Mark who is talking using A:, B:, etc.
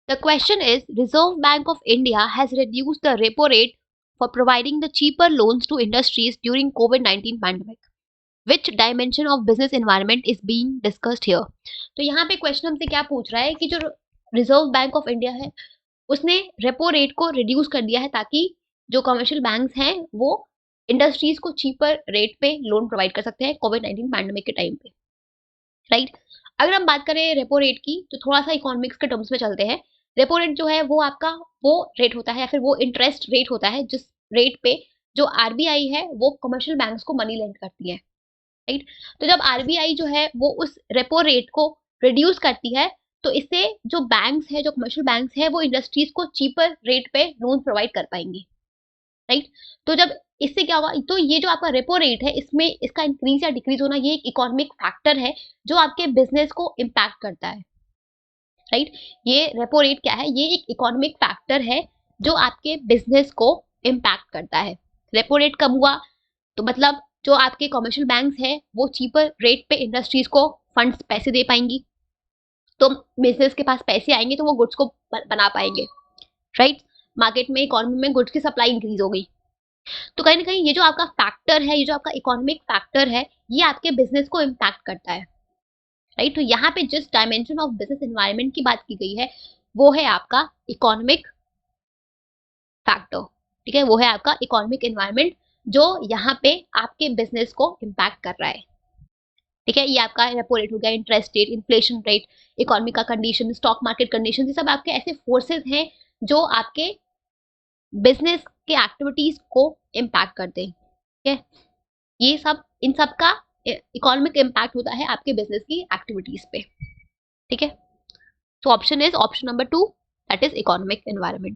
A: The question is, Reserve Bank of India has reduced the repo rate for providing the cheaper loans to industries during COVID-19 pandemic. Which dimension of business environment is being discussed here? तो यहाँ पे question हमसे क्या पूछ रहा है कि जो रिजर्व बैंक ऑफ इंडिया है उसने रेपो रेट को रिड्यूस कर दिया है ताकि जो कमर्शियल बैंक्स हैं वो इंडस्ट्रीज को चीपर रेट पे लोन प्रोवाइड कर सकते हैं कोविड-19 पैंडेमिक के टाइम पे, राइट। अगर हम बात करें रेपो रेट की तो थोड़ा सा इकोनॉमिक्स के टर्म्स में चलते हैं। रेपो रेट जो है वो आपका वो रेट होता है या फिर वो इंटरेस्ट रेट होता है जिस रेट पे जो आरबीआई है वो कमर्शियल बैंक्स को मनी लेंड करती है, राइट। तो जब आरबीआई जो है वो उस रेपो रेट को रिड्यूस करती है तो इससे जो बैंक्स है जो कमर्शियल बैंक्स है वो इंडस्ट्रीज को चीपर रेट पे लोन प्रोवाइड कर पाएंगी, राइट। तो जब इससे क्या होगा तो ये जो आपका रेपो रेट है इसमें इसका इंक्रीज या डिक्रीज होना ये एक इकोनॉमिक फैक्टर है जो आपके बिजनेस को इम्पैक्ट करता है, राइट। ये रेपो रेट क्या है, ये एक इकोनॉमिक फैक्टर है जो आपके बिजनेस को इम्पैक्ट करता है। रेपो रेट कम हुआ तो मतलब जो आपके कमर्शियल बैंक्स हैं वो चीपर रेट पे इंडस्ट्रीज को फंड्स पैसे दे पाएंगी, तो बिजनेस के पास पैसे आएंगे तो वो गुड्स को बना पाएंगे, राइट। मार्केट में इकोनॉमी में गुड्स की सप्लाई इंक्रीज हो गई तो कहीं ना कहीं ये जो आपका फैक्टर है ये जो आपका इकोनॉमिक फैक्टर है ये आपके बिजनेस को इम्पैक्ट करता है, राइट। तो यहाँ पे जिस डायमेंशन ऑफ बिजनेस एनवायरनमेंट की बात की गई है वो है आपका इकोनॉमिक फैक्टर, ठीक है, वो है आपका इकोनॉमिक एनवायरनमेंट जो यहाँ पे आपके बिजनेस को इम्पैक्ट कर रहा है, ठीक है। ये आपका रेपो रेट हो गया, interest rate, inflation rate, economy का कंडीशन, स्टॉक मार्केट कंडीशन, ये सब आपके ऐसे फोर्सेस हैं जो आपके बिजनेस के एक्टिविटीज को इम्पैक्ट करते हैं, ठीक है। ये सब इन सब का इकोनॉमिक इम्पैक्ट होता है आपके बिजनेस की एक्टिविटीज पे, ठीक है। तो option is option number 2, that is economic environment.